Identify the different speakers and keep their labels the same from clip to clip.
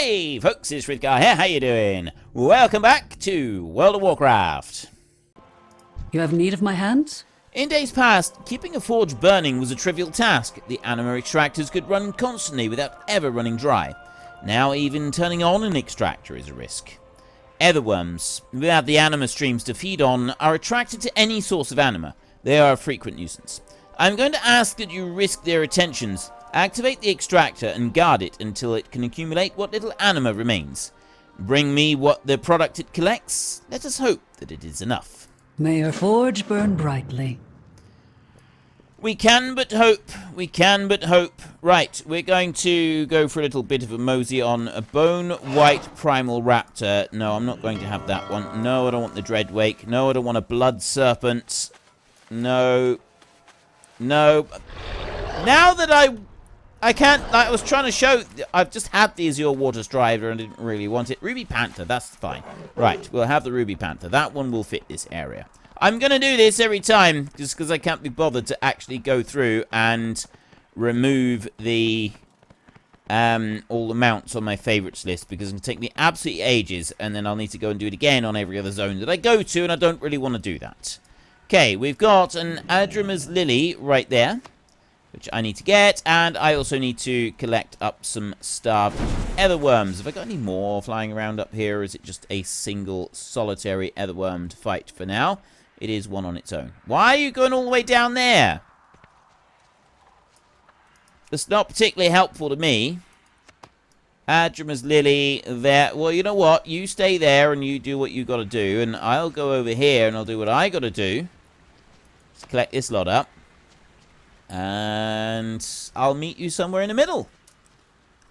Speaker 1: Hey folks, it's Frith Guardians here, how you doing? Welcome back to World of Warcraft.
Speaker 2: You have need of my hands?
Speaker 1: In days past, keeping a forge burning was a trivial task. The Anima extractors could run constantly without ever running dry. Now even turning on an extractor is a risk. Etherworms, without the Anima streams to feed on, are attracted to any source of Anima. They are a frequent nuisance. I'm going to ask that you risk their attentions. Activate the extractor and guard it until it can accumulate what little Anima remains. Bring me what the product it collects. Let us hope that it is enough.
Speaker 2: May your forge burn brightly.
Speaker 1: We can but hope. We can but hope. Right, we're going to go for a little bit of a mosey on a bone white primal raptor. No, I'm not going to have that one. No, I don't want the dreadwake. No, I don't want a blood serpent. No. No. Now that I can't, like I was trying to show, I've just had the Azure Water Strider and didn't really want it. Ruby Panther, that's fine. Right, we'll have the Ruby Panther. That one will fit this area. I'm going to do this every time, just because I can't be bothered to actually go through and remove the, all the mounts on my favorites list, because it'll take me absolutely ages, and then I'll need to go and do it again on every other zone that I go to, and I don't really want to do that. Okay, we've got an Adrama's Lily right there, which I need to get, and I also need to collect up some starved etherworms. Have I got any more flying around up here, or is it just a single solitary etherworm to fight for now? It is one on its own. Why are you going all the way down there? That's not particularly helpful to me. Adrama's Lily there. Well, you know what? You stay there and you do what you got to do, and I'll go over here and I'll do what I got to do. Let's collect this lot up. And I'll meet you somewhere in the middle.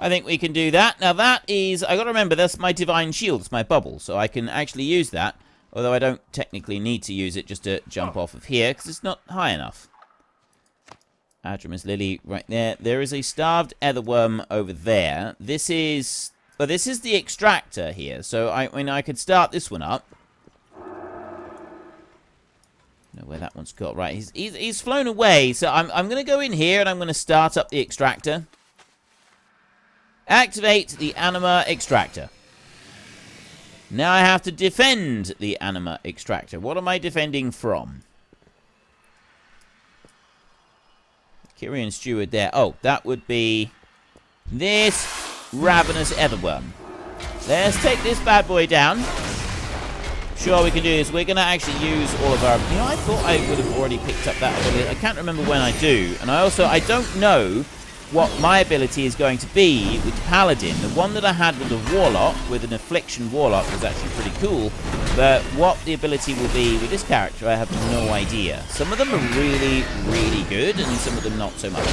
Speaker 1: I think we can do that. Now that is, I gotta remember, that's my divine shield, it's my bubble, so I can actually use that. Although I don't technically need to use it just to jump off of here, because it's not high enough. Adrama's Lily right there. There is a starved etherworm over there. This is, well, this is the extractor here, so I mean, I could start this one up. Know where that one's got. Right, he's flown away, so I'm going to go in here and I'm going to start up the extractor. Activate the Anima extractor. Now I have to defend the Anima extractor. What am I defending from? Kyrian Steward there. Oh, that would be this ravenous etherworm. Let's take this bad boy down. Sure, we can do this. We're going to actually use all of our... You know, I thought I would have already picked up that ability. I can't remember when I do. And I don't know what my ability is going to be with the paladin. The one that I had with the warlock, with an affliction warlock, was actually pretty cool. But what the ability will be with this character, I have no idea. Some of them are really, really good, and some of them not so much.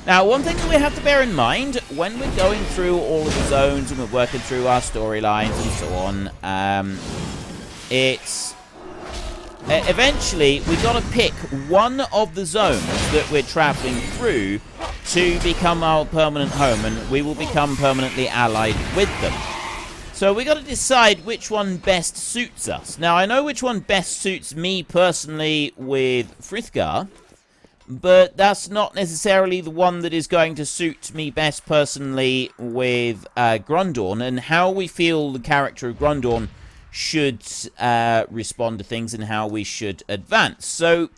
Speaker 1: Now, one thing that we have to bear in mind, when we're going through all of the zones and we're working through our storylines and so on, it's eventually we got to pick one of the zones that we're traveling through to become our permanent home, and we will become permanently allied with them. So we got to decide which one best suits us. Now I know which one best suits me personally with Frithgar, but that's not necessarily the one that is going to suit me best personally with Grundorn, and how we feel the character of Grundorn should respond to things and how we should advance. So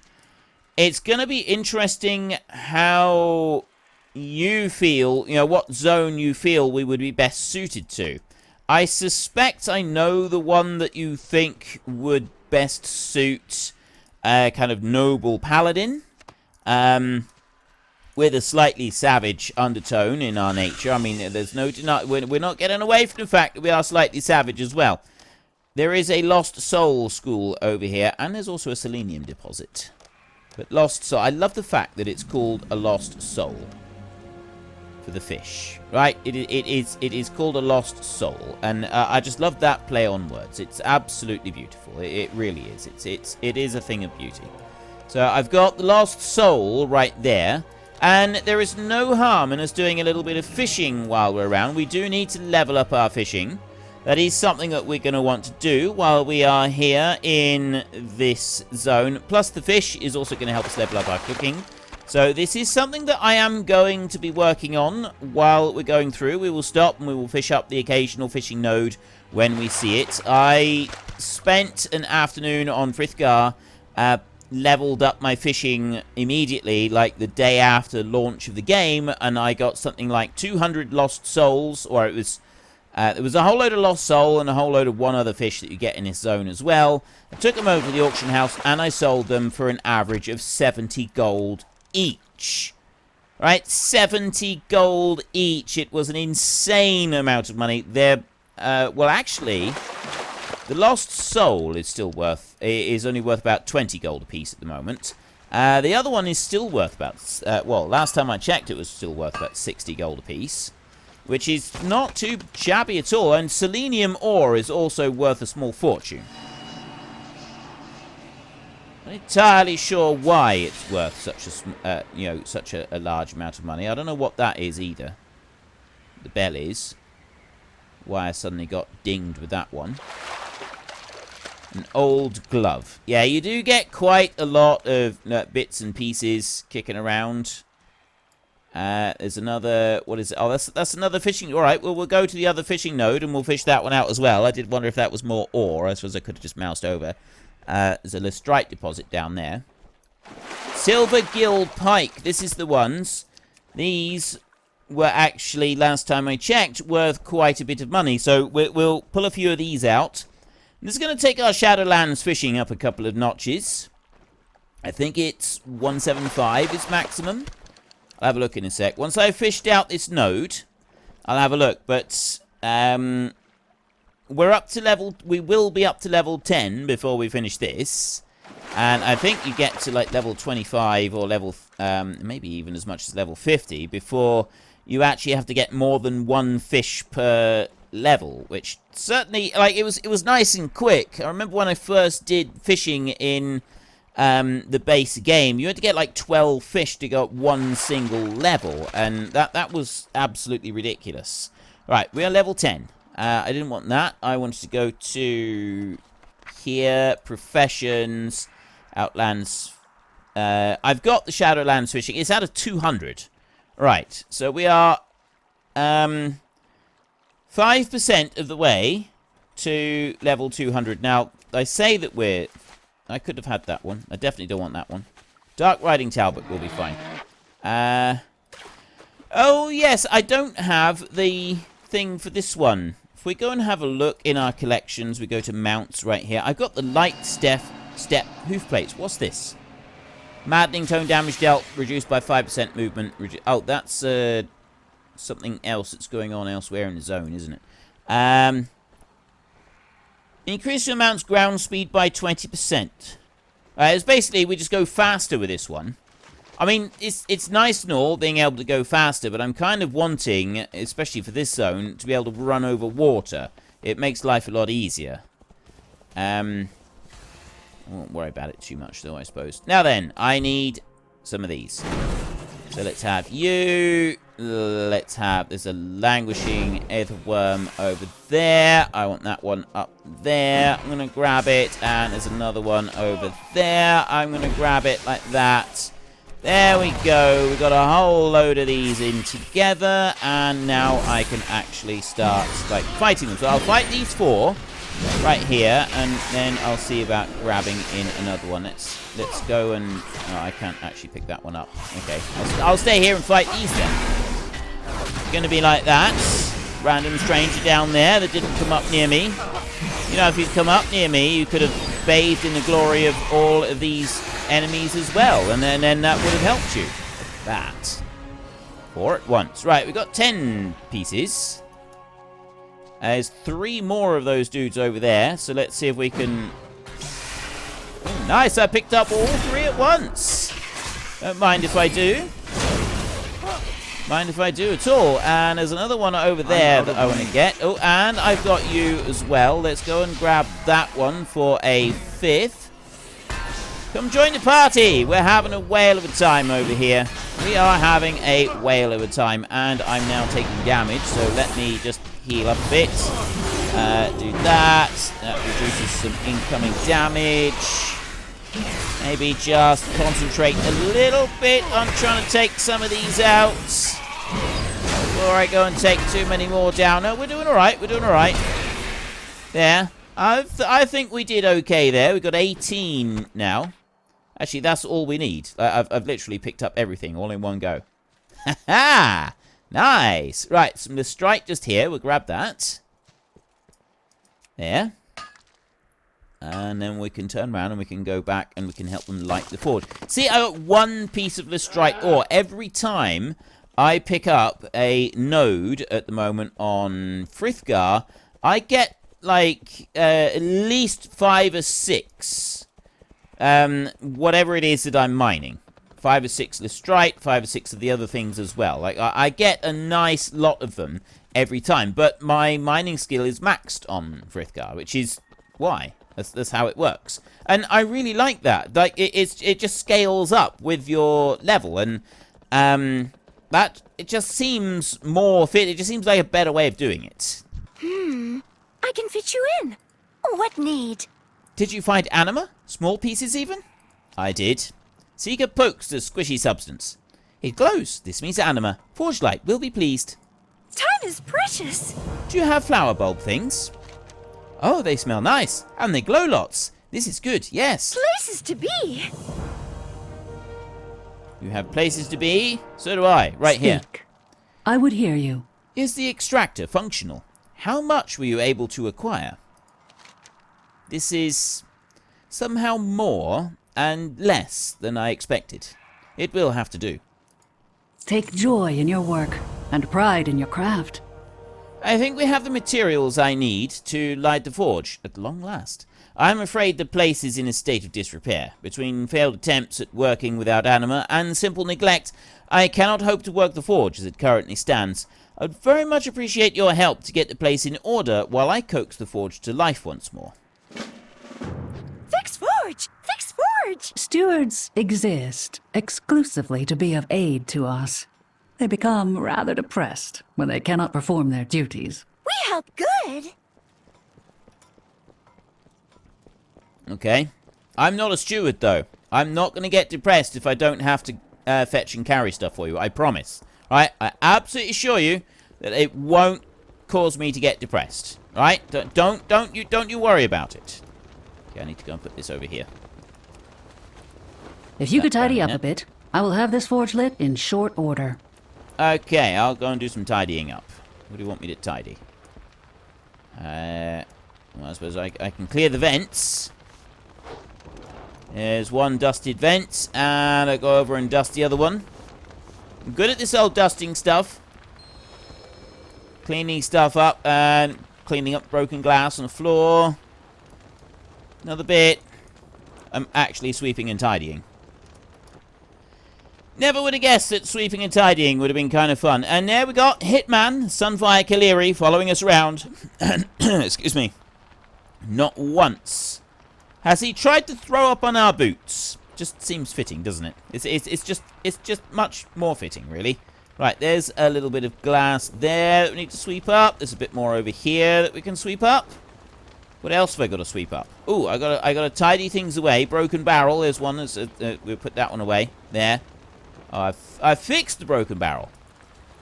Speaker 1: it's going to be interesting how you feel, you know, what zone you feel we would be best suited to. I suspect I know the one that you think would best suit a kind of noble paladin, with a slightly savage undertone in our nature. I mean, there's no denying, we're not getting away from the fact that we are slightly savage as well. There is a Lost Soul school over here, and there's also a selenium deposit. But Lost Soul, I love the fact that it's called a Lost Soul for the fish, right? It is called a Lost Soul, and I just love that play on words. It's absolutely beautiful. It really is. It is a thing of beauty. So I've got the Lost Soul right there, and there is no harm in us doing a little bit of fishing while we're around. We do need to level up our fishing. That is something that we're going to want to do while we are here in this zone. Plus, the fish is also going to help us level up our cooking. So this is something that I am going to be working on while we're going through. We will stop and we will fish up the occasional fishing node when we see it. I spent an afternoon on Frith leveled up my fishing immediately, like the day after launch of the game, and I got something like 200 lost souls, or it was a whole load of lost soul and a whole load of one other fish that you get in this zone as well. I took them over to the auction house and I sold them for an average of 70 gold each. Right, 70 gold each. It was an insane amount of money. Well, actually, the lost soul is only worth about 20 gold apiece at the moment. The other one is still worth about, well, last time I checked, it was still worth about 60 gold apiece, which is not too shabby at all. And selenium ore is also worth a small fortune. Not entirely sure why it's worth such a large amount of money. I don't know what that is either. The bell is. Why I suddenly got dinged with that one. An old glove. Yeah, you do get quite a lot of bits and pieces kicking around. There's another... What is it? Oh, that's another fishing... Alright, well, we'll go to the other fishing node and we'll fish that one out as well. I did wonder if that was more ore. I suppose I could have just moused over. There's a lestrite deposit down there. Silver gill pike. This is the ones. These were actually, last time I checked, worth quite a bit of money. So we'll pull a few of these out. This is going to take our Shadowlands fishing up a couple of notches. I think it's 175 is maximum. I'll have a look in a sec. Once I've fished out this node, I'll have a look. But we're up to level... We will be up to level 10 before we finish this. And I think you get to like level 25 or level... maybe even as much as level 50 before you actually have to get more than one fish per level, which certainly, like, it was nice and quick. I remember when I first did fishing in the base game, you had to get like 12 fish to go up one single level, and that was absolutely ridiculous. Right, we are level 10. I didn't want that. I wanted to go to here, professions, outlands. I've got the Shadowlands fishing. It's out of 200. Right, so we are 5% of the way to level 200. Now, I say that we're... I could have had that one. I definitely don't want that one. Dark Riding Talbot will be fine. Oh, yes, I don't have the thing for this one. If we go and have a look in our collections, we go to mounts right here. I've got the light step hoof plates. What's this? Maddening tone damage dealt, reduced by 5% movement. Oh, that's something else that's going on elsewhere in the zone, isn't it? Increase your mount's ground speed by 20%. It's basically, we just go faster with this one. I mean, it's nice and all being able to go faster, but I'm kind of wanting, especially for this zone, to be able to run over water. It makes life a lot easier. I won't worry about it too much, though, I suppose. Now then, I need some of these. So let's have you. Let's have... There's a languishing aetherworm over there. I want that one up there. I'm going to grab it. And there's another one over there. I'm going to grab it like that. There we go. We've got a whole load of these in together. And now I can actually start, like, fighting them. So I'll fight these four right here, and then I'll see about grabbing in another one. Let's go and... Oh, I can't actually pick that one up. Okay. I'll stay here and fight these then. It's going to be like that. Random stranger down there that didn't come up near me. You know, if you'd come up near me, you could have bathed in the glory of all of these enemies as well, and then that would have helped you. That. 4 at once. Right, we've got 10 pieces. There's 3 more of those dudes over there, so let's see if we can... Oh, nice, I picked up all 3 at once. Don't mind if I do. Mind if I do at all. And there's another one over there that I want to get. Oh, and I've got you as well. Let's go and grab that one for a 5th. Come join the party. We're having a whale of a time over here. We are having a whale of a time, and I'm now taking damage, so let me just heal up a bit. Do that. That reduces some incoming damage. Maybe just concentrate a little bit on trying to take some of these out before I go and take too many more down. No, we're doing alright, we're doing alright. There. I think we did okay there. We've got 18 now. Actually, that's all we need. I've literally picked up everything all in one go. Ha ha! Nice! Right, some Lestrite just here. We'll grab that. There. And then we can turn around and we can go back and we can help them light the forge. See, I got one piece of Lestrite ore. Every time I pick up a node at the moment on Frithgar, I get like at least 5 or 6. Whatever it is that I'm mining. 5 or 6 Lestrite, 5 or 6 of the other things as well. Like I get a nice lot of them every time. But my mining skill is maxed on Frithgar, which is why. That's how it works. And I really like that. Like, it just scales up with your level. And that, it just seems more fit. It just seems like a better way of doing it.
Speaker 3: I can fit you in. What need?
Speaker 1: Did you find Anima? Small pieces even? I did. Seeker pokes the squishy substance. It glows. This means Anima. Forge Light will be pleased.
Speaker 3: Time is precious.
Speaker 1: Do you have flower bulb things? Oh, they smell nice. And they glow lots. This is good, yes.
Speaker 3: Places to be.
Speaker 1: You have places to be? So do I. Right here.
Speaker 2: Speak. I would hear you.
Speaker 1: Is the extractor functional? How much were you able to acquire? This is somehow more and less than I expected. It will have to do.
Speaker 2: Take joy in your work and pride in your craft.
Speaker 1: I think we have the materials I need to light the forge, at long last. I'm afraid the place is in a state of disrepair. Between failed attempts at working without Anima and simple neglect, I cannot hope to work the forge as it currently stands. I would very much appreciate your help to get the place in order while I coax the forge to life once more.
Speaker 3: Fix forge! Fix forge!
Speaker 2: Stewards exist exclusively to be of aid to us. They become rather depressed when they cannot perform their duties.
Speaker 3: We help good.
Speaker 1: Okay. I'm not a steward, though. I'm not going to get depressed if I don't have to fetch and carry stuff for you. I promise. Right? I absolutely assure you that it won't cause me to get depressed. Right? Don't you worry about it. Okay, I need to go and put this over here.
Speaker 2: If you could tidy up a bit, I will have this forge lit in short order.
Speaker 1: Okay, I'll go and do some tidying up. What do you want me to tidy? Well, I suppose I can clear the vents. There's one dusted vent, and I go over and dust the other one. I'm good at this old dusting stuff. Cleaning stuff up, and cleaning up broken glass on the floor. Another bit. I'm actually sweeping and tidying. Never would have guessed that sweeping and tidying would have been kind of fun. And there we got Hitman, Sunfire Kaleri, following us around. Excuse me. Not once has he tried to throw up on our boots. Just seems fitting, doesn't it? It's just much more fitting, really. Right, there's a little bit of glass there that we need to sweep up. There's a bit more over here that we can sweep up. What else have I got to sweep up? Ooh, I got to tidy things away. Broken barrel, there's one. We'll put that one away. There. Oh, I've fixed the broken barrel.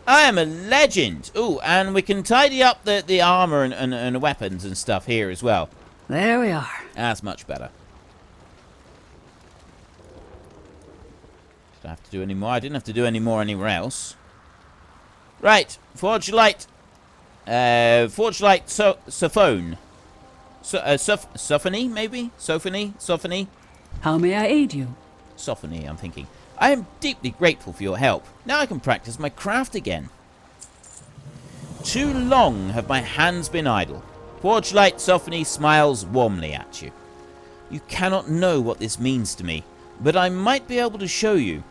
Speaker 1: I am a legend. Ooh, and we can tidy up the armor and weapons and stuff here as well.
Speaker 2: There we are.
Speaker 1: That's much better. Did I have to do any more? I didn't have to do any more anywhere else. Right, Forge Light. Forge Light Sophone. Sophony, maybe? Sophony?
Speaker 2: How may I aid you?
Speaker 1: Sophony, I'm thinking. I am deeply grateful for your help. Now I can practice my craft again. Too long have my hands been idle. Forge Light Sophony smiles warmly at you. You cannot know what this means to me, but I might be able to show you.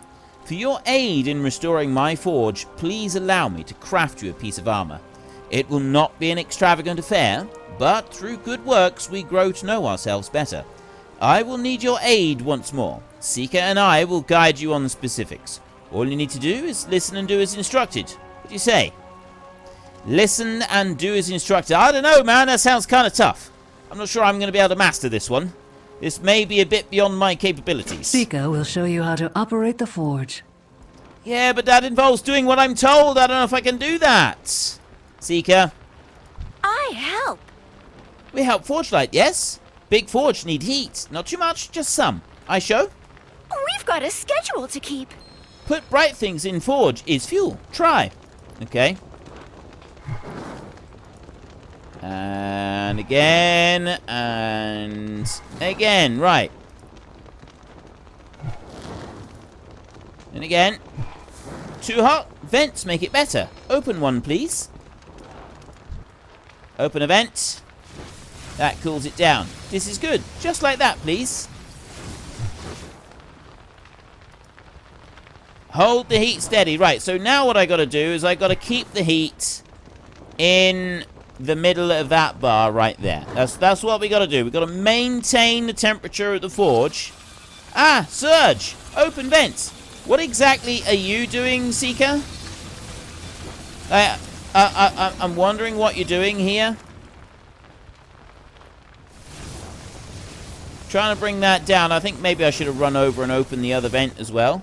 Speaker 1: For your aid in restoring my forge, please allow me to craft you a piece of armor. It will not be an extravagant affair, but through good works we grow to know ourselves better. I will need your aid once more. Seeker and I will guide you on the specifics. All you need to do is listen and do as instructed. What do you say? Listen and do as instructed. I don't know, man. That sounds kind of tough. I'm not sure I'm going to be able to master this one. This may be a bit beyond my capabilities.
Speaker 2: Sika will show you how to operate the forge.
Speaker 1: Yeah, but that involves doing what I'm told. I don't know if I can do that. Sika.
Speaker 3: I help.
Speaker 1: We help Forge Light, yes? Big Forge need heat. Not too much, just some. I show?
Speaker 3: We've got a schedule to keep.
Speaker 1: Put bright things in Forge is fuel. Try. Okay. And again. And again. Right. And again. Too hot. Vents make it better. Open one, please. Open a vent. That cools it down. This is good. Just like that, please. Hold the heat steady. Right, so now what I got to do is I got to keep the heat in the middle of that bar right there. That's what we got to do. We got to maintain the temperature of the forge. Ah, Surge! Open vents. What exactly are you doing, Sika? I'm wondering what you're doing here. Trying to bring that down. I think maybe I should have run over and opened the other vent as well.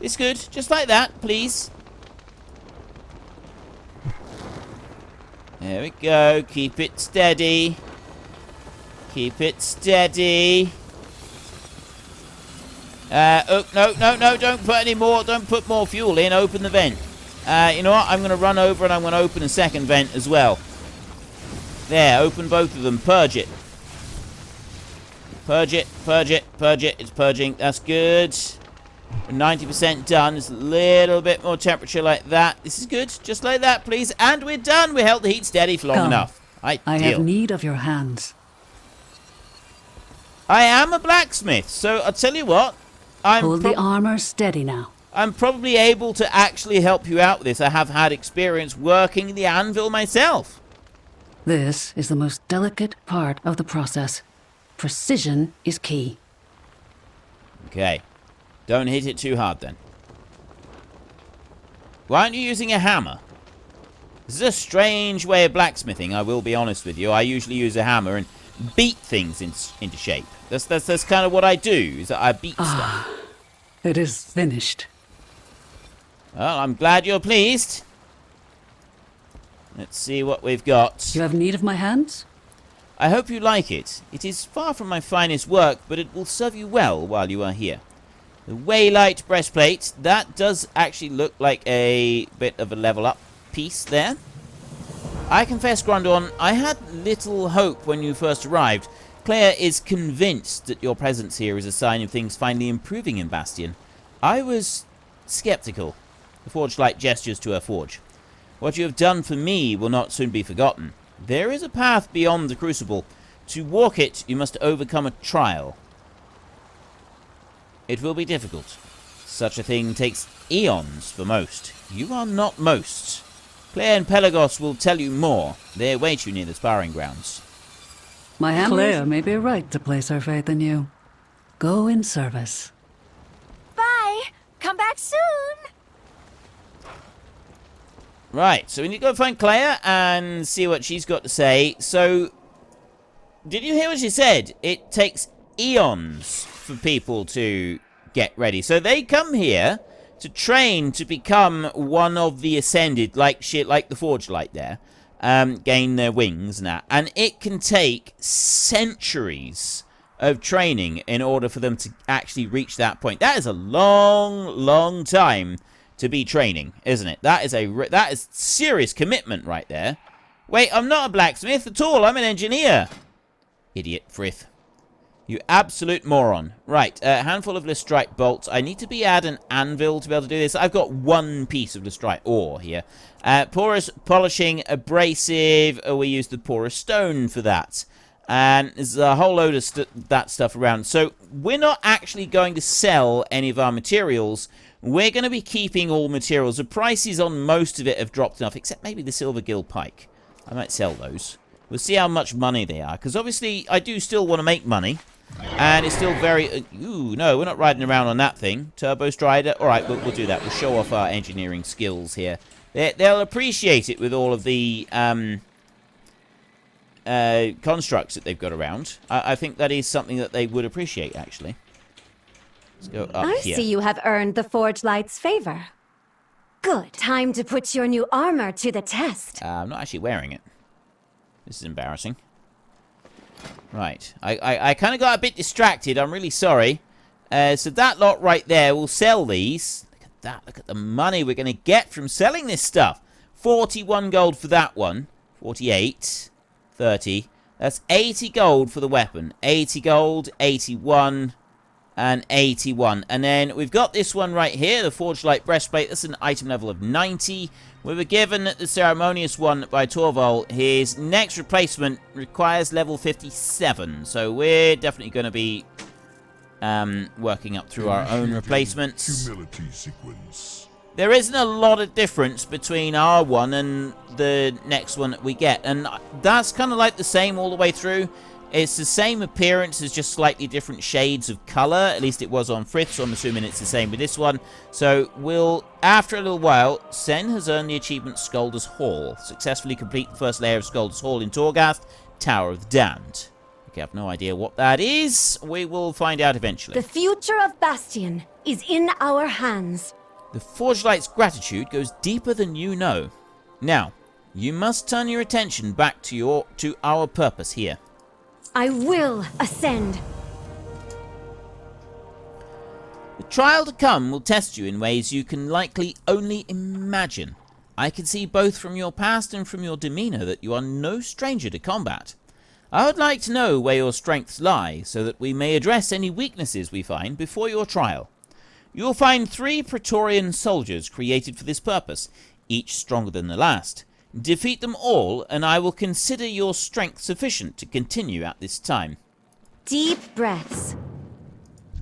Speaker 1: It's good. Just like that, please. There we go. Keep it steady. Keep it steady. Oh, no. Don't put any more. Don't put more fuel in. Open the vent. You know what? I'm going to run over and I'm going to open a second vent as well. There. Open both of them. Purge it. Purge it. Purge it. Purge it. It's purging. That's good. We're 90% done. Just a little bit more temperature like that. This is good. Just like that, please. And we're done. We held the heat steady for long
Speaker 2: Come.
Speaker 1: enough.
Speaker 2: I have need of your hands.
Speaker 1: I am a blacksmith, so I'll tell you what.
Speaker 2: Hold the armor steady now.
Speaker 1: I'm probably able to actually help you out with this. I have had experience working the anvil myself.
Speaker 2: This is the most delicate part of the process. Precision is key.
Speaker 1: Okay. Don't hit it too hard, then. Why aren't you using a hammer? This is a strange way of blacksmithing, I will be honest with you. I usually use a hammer and beat things into shape. That's kind of what I do, is that I beat stuff.
Speaker 2: It is finished.
Speaker 1: Well, I'm glad you're pleased. Let's see what we've got.
Speaker 2: You have need of my hands?
Speaker 1: I hope you like it. It is far from my finest work, but it will serve you well while you are here. The Waylight breastplate, that does actually look like a bit of a level up piece there. I confess, Grundorn, I had little hope when you first arrived. Claire is convinced that your presence here is a sign of things finally improving in Bastion. I was skeptical. The Forge Light gestures to her forge. What you have done for me will not soon be forgotten. There is a path beyond the Crucible. To walk it, you must overcome a trial. It will be difficult. Such a thing takes eons for most. You are not most. Claire and Pelagos will tell you more. They await you near the sparring grounds.
Speaker 2: My hammer. Claire may be right to place her faith in you. Go in service.
Speaker 3: Bye. Come back soon.
Speaker 1: Right, so we need to go find Claire and see what she's got to say. So, did you hear what she said? It takes eons for people to get ready. So they come here to train to become one of the Ascended, like the Forge Light there. Gain their wings and that. And it can take centuries of training in order for them to actually reach that point. That is a long, long time to be training, isn't it? That is serious commitment right there. Wait, I'm not a blacksmith at all. I'm an engineer. Idiot, Frith. You absolute moron. Right, a handful of Lystrite bolts. I need to be at an anvil to be able to do this. I've got one piece of Lystrite ore here. Porous polishing, abrasive. We use the porous stone for that. And there's a whole load of that stuff around. So we're not actually going to sell any of our materials. We're going to be keeping all materials. The prices on most of it have dropped enough, except maybe the Silver Gill Pike. I might sell those. We'll see how much money they are, because obviously I do still want to make money. And it's still very... ooh, no, we're not riding around on that thing. Turbo Strider. Alright, we'll do that. We'll show off our engineering skills here. They'll appreciate it with all of the constructs that they've got around. I think that is something that they would appreciate, actually. Let's go up
Speaker 3: I
Speaker 1: here.
Speaker 3: see you have earned the Forge Light's favor. Good. Time to put your new armor to the test.
Speaker 1: I'm not actually wearing it. This is embarrassing. Right. I kind of got a bit distracted. I'm really sorry. So that lot right there will sell these. Look at that. Look at the money we're going to get from selling this stuff. 41 gold for that one. 48. 30. That's 80 gold for the weapon. 80 gold. 81. And 81. And then we've got this one right here. The Forged Light Breastplate. That's an item level of 90. We were given the ceremonious one by Torvald. His next replacement requires level 57. So we're definitely going to be working up through our own replacements.
Speaker 4: Humility sequence.
Speaker 1: There isn't a lot of difference between our one and the next one that we get. And that's kind of like the same all the way through. It's the same appearance, it's just slightly different shades of colour. At least it was on Frith, so I'm assuming it's the same with this one. So we'll, after a little while, Sen has earned the achievement Skulder's Hall. Successfully complete the first layer of Skulder's Hall in Torghast, Tower of the Damned. Okay, I have no idea what that is. We will find out eventually.
Speaker 3: The future of Bastion is in our hands.
Speaker 1: The Forged Light's gratitude goes deeper than you know. Now, you must turn your attention back to our purpose here.
Speaker 3: I will ascend.
Speaker 1: The trial to come will test you in ways you can likely only imagine. I can see both from your past and from your demeanor that you are no stranger to combat. I would like to know where your strengths lie, so that we may address any weaknesses we find before your trial. You will find 3 Praetorian soldiers created for this purpose, each stronger than the last. Defeat them all, and I will consider your strength sufficient to continue at this time.
Speaker 3: Deep breaths.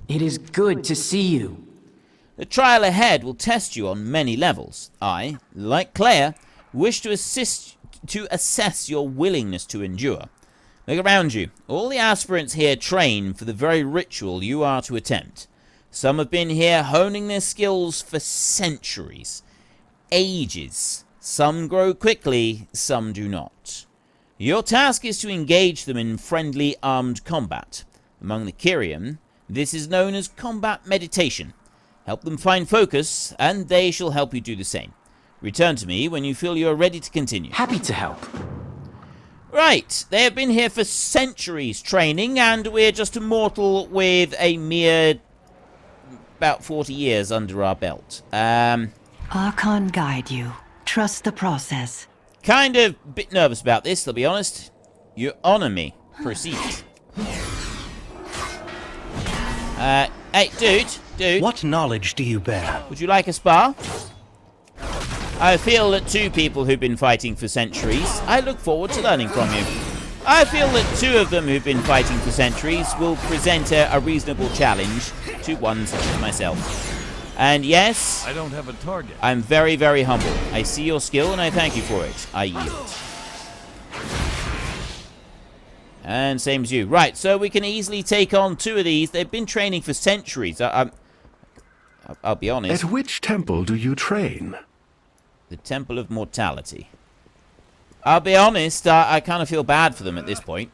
Speaker 5: It is good to see you.
Speaker 1: The trial ahead will test you on many levels. I, like Claire, wish to assess your willingness to endure. Look around you. All the aspirants here train for the very ritual you are to attempt. Some have been here honing their skills for centuries. Ages. Some grow quickly, some do not. Your task is to engage them in friendly armed combat. Among the Kyrian, this is known as combat meditation. Help them find focus, and they shall help you do the same. Return to me when you feel you are ready to continue.
Speaker 5: Happy to help.
Speaker 1: Right, they have been here for centuries training, and we're just a mortal with a mere about 40 years under our belt.
Speaker 2: Archon guide you. Trust the process.
Speaker 1: Kind of a bit nervous about this, I'll be honest. You honor me. Proceed. Hey, dude.
Speaker 6: What knowledge do you bear?
Speaker 1: Would you like a spar? I feel that 2 people who've been fighting for centuries, I look forward to learning from you. I feel that 2 of them who've been fighting for centuries will present a reasonable challenge to one such as myself. And yes,
Speaker 4: I don't have a target.
Speaker 1: I'm very, very humble. I see your skill and I thank you for it. I yield. And same as you. Right, so we can easily take on 2 of these. They've been training for centuries. I'll be honest.
Speaker 7: At which temple do you train?
Speaker 1: The Temple of Mortality. I'll be honest, I kind of feel bad for them at this point.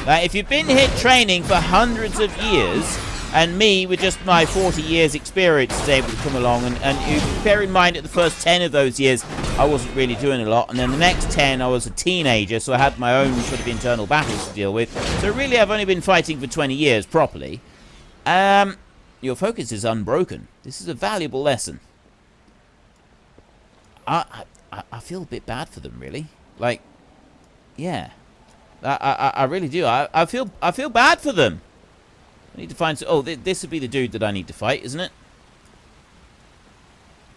Speaker 1: If you've been here training for hundreds of years, and me, with just my 40 years experience, is able to come along, and you bear in mind that the first 10 of those years, I wasn't really doing a lot, and then the next 10, I was a teenager, so I had my own sort of internal battles to deal with. So really, I've only been fighting for 20 years, properly. Your focus is unbroken. This is a valuable lesson. I feel a bit bad for them, really. Like, yeah. I really do. I feel bad for them. I need to find... Oh, this would be the dude that I need to fight, isn't it?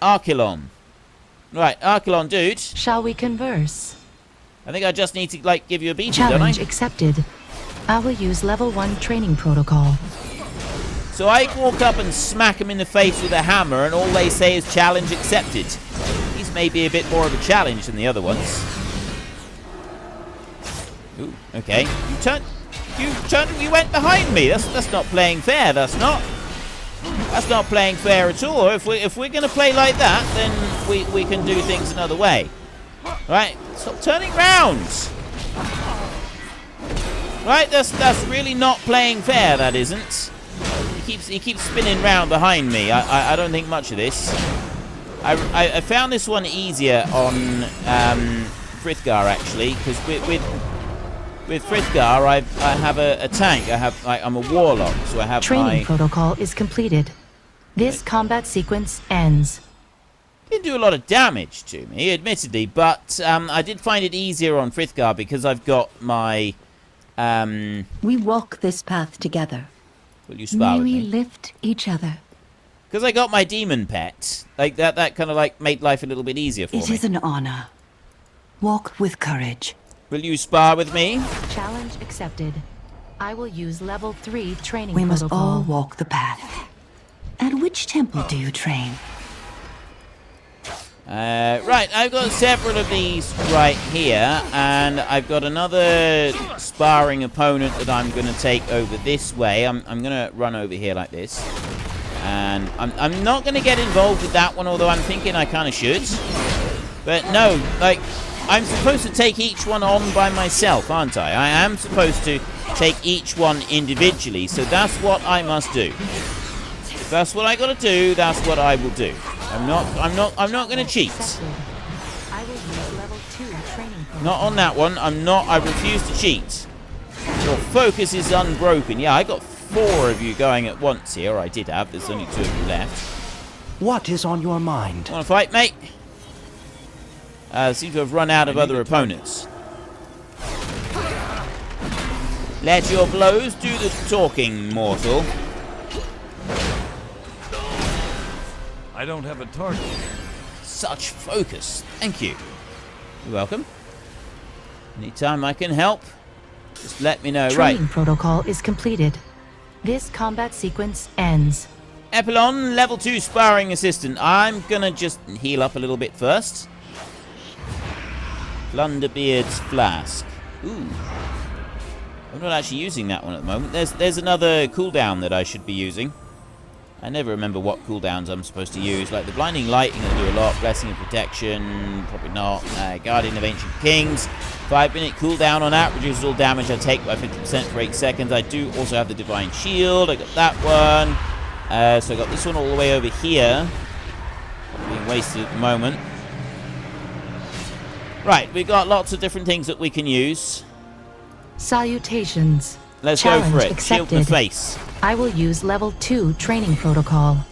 Speaker 1: Archilon. Right, Archilon, dude.
Speaker 8: Shall we converse?
Speaker 1: I think I just need to, like, give you a beating, don't I?
Speaker 8: Challenge accepted. I will use level 1 training protocol.
Speaker 1: So I walk up and smack him in the face with a hammer, and all they say is challenge accepted. These may be a bit more of a challenge than the other ones. Ooh, okay. You went behind me. That's not playing fair. That's not playing fair at all. If we're gonna play like that, then we can do things another way. Right? Stop turning round. Right, that's really not playing fair, that isn't. He keeps spinning round behind me. I don't think much of this. I found this one easier on Frithgar, actually, because with Frithgar I have a tank. I'm a warlock, so I have
Speaker 8: Training protocol is completed. This combat sequence ends.
Speaker 1: Didn't do a lot of damage to me, admittedly, but I did find it easier on Frithgar because I've got my
Speaker 2: We walk this path together.
Speaker 1: Will you spar with
Speaker 2: May we
Speaker 1: me?
Speaker 2: lift each other.
Speaker 1: Because I got my demon pet, like that kind of like made life a little bit easier for
Speaker 2: It
Speaker 1: me.
Speaker 2: is an honor. Walk with courage.
Speaker 1: Will you spar with me?
Speaker 8: Challenge accepted. I will use level 3 training
Speaker 2: We must
Speaker 8: protocol.
Speaker 2: all walk the path. At which temple do you train?
Speaker 1: Right, I've got several of these right here, and I've got another sparring opponent that I'm going to take over this way. I'm going to run over here like this. And I'm not going to get involved with that one, although I'm thinking I kind of should. But no, like, I'm supposed to take each one on by myself, aren't I? I am supposed to take each one individually, so that's what I must do. If that's what I got to do, that's what I will do. I'm not going to cheat.
Speaker 8: I will use level 2 training protocol.
Speaker 1: Not on that one. I refuse to cheat. Your focus is unbroken. Yeah, I got 4 of you going at once here. I did have. There's only 2 of you left.
Speaker 5: What is on your mind?
Speaker 1: Want to fight, mate? Seem to have run out of other opponents. Let your blows do the talking, mortal.
Speaker 4: I don't have a target.
Speaker 1: Such focus. Thank you. You're welcome. Anytime I can help, just let me know.
Speaker 8: Training
Speaker 1: Right.
Speaker 8: protocol is completed. This combat sequence ends.
Speaker 1: Epilon, level 2 sparring assistant. I'm gonna just heal up a little bit first. Blunderbeard's flask. Ooh. I'm not actually using that one at the moment. There's another cooldown that I should be using. I never remember what cooldowns I'm supposed to use. Like the Blinding Light, I'm going to do a lot. Blessing of Protection, probably not. Guardian of Ancient Kings. 5-minute cooldown on that. Reduces all damage I take by 50% for 8 seconds. I do also have the Divine Shield. I got that one. So I got this one all the way over here. Being wasted at the moment. Right, we've got lots of different things that we can use.
Speaker 8: Salutations.
Speaker 1: Let's
Speaker 8: Challenge
Speaker 1: go for it.
Speaker 8: accepted.
Speaker 1: Shield in the face.
Speaker 8: I will use level 2 training protocol.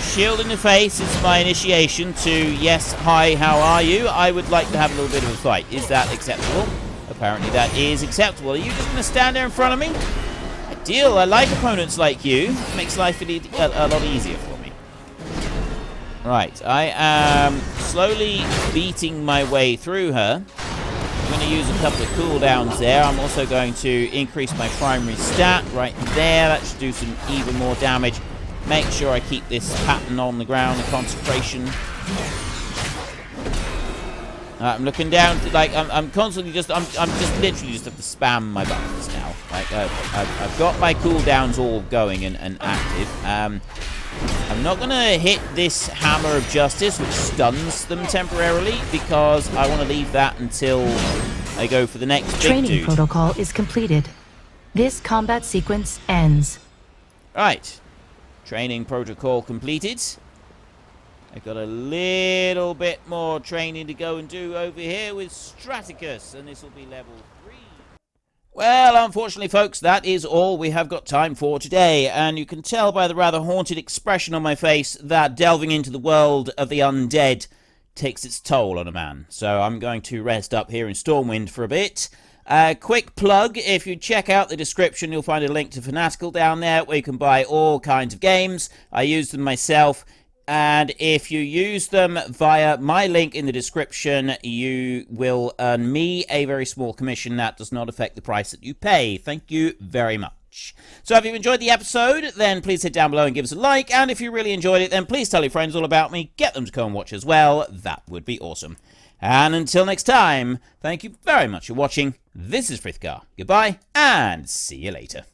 Speaker 1: Shield in the face is my initiation to, yes, hi, how are you? I would like to have a little bit of a fight. Is that acceptable? Apparently that is acceptable. Are you just going to stand there in front of me? Ideal. I like opponents like you. It makes life a lot easier for me. Right, I am slowly beating my way through her. I'm going to use a couple of cooldowns there. I'm also going to increase my primary stat right there. That should do some even more damage. Make sure I keep this pattern on the ground, the concentration. I'm looking down to, like, I'm constantly just, I'm just literally just have to spam my buttons now. Like, I've got my cooldowns all going and active. I'm not going to hit this Hammer of Justice, which stuns them temporarily, because I want to leave that until I go for the next big
Speaker 8: Training
Speaker 1: dude.
Speaker 8: protocol is completed. This combat sequence ends.
Speaker 1: Right. Training protocol completed. I've got a little bit more training to go and do over here with Straticus, and this will be level 3. Well, unfortunately, folks, that is all we have got time for today, and you can tell by the rather haunted expression on my face that delving into the world of the undead takes its toll on a man. So I'm going to rest up here in Stormwind for a bit. Quick plug, if you check out the description, you'll find a link to Fanatical down there, where you can buy all kinds of games. I use them myself. And if you use them via my link in the description, you will earn me a very small commission. That does not affect the price that you pay. Thank you very much. So if you've enjoyed the episode, then please hit down below and give us a like. And if you really enjoyed it, then please tell your friends all about me. Get them to come and watch as well. That would be awesome. And until next time, thank you very much for watching. This is Frithgar. Goodbye, and see you later.